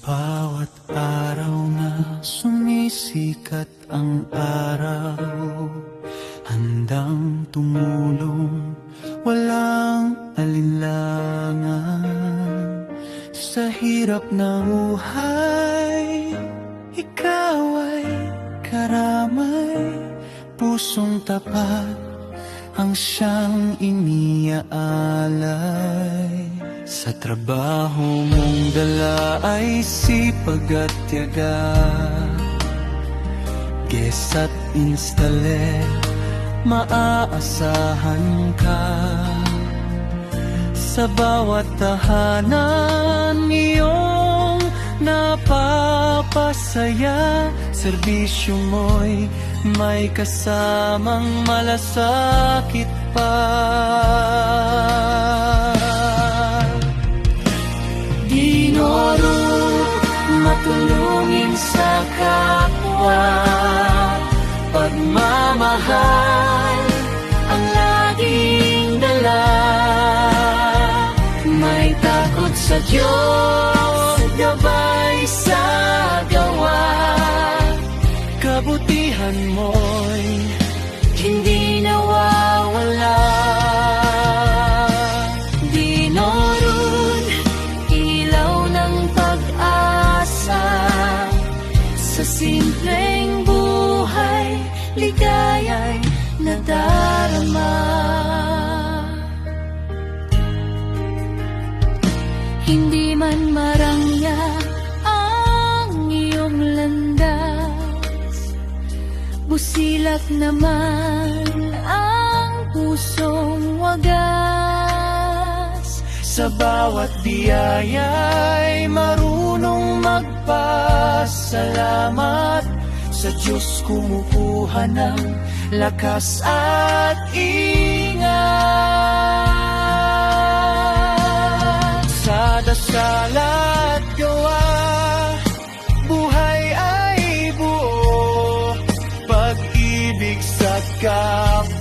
bawat araw na sumisikat ang araw, handang tumulong, walang alinlangan. Sa hirap ng buhay, ikaw ay karamay, pusong tapat ang siyang iniaalay. Sa trabaho mong dala ay sipag at tiyaga, guest at installe, maaasahan ka. Sa bawat tahanan iyong napapasaya, serbisyo mo'y may kasamang malasakit pa. Dinoro, matulungin sa kapwa, pagmamahal ang laging dala. May takot sa Diyos, gabay sa gawa, kabutihan mo'y hindi nawawala. Dinurun, ilaw ng pag-asa, sa simpleng buhay, ligaya'y nadarama. Hindi man marangya ang iyong landas, busilak naman ang pusong wagas. Sa bawat biyaya'y marunong magpasalamat, sa Diyos kumukuha ng lakas at ingat. Sa dasal at gawa, buhay ay buo, pag-ibig sa kapwa.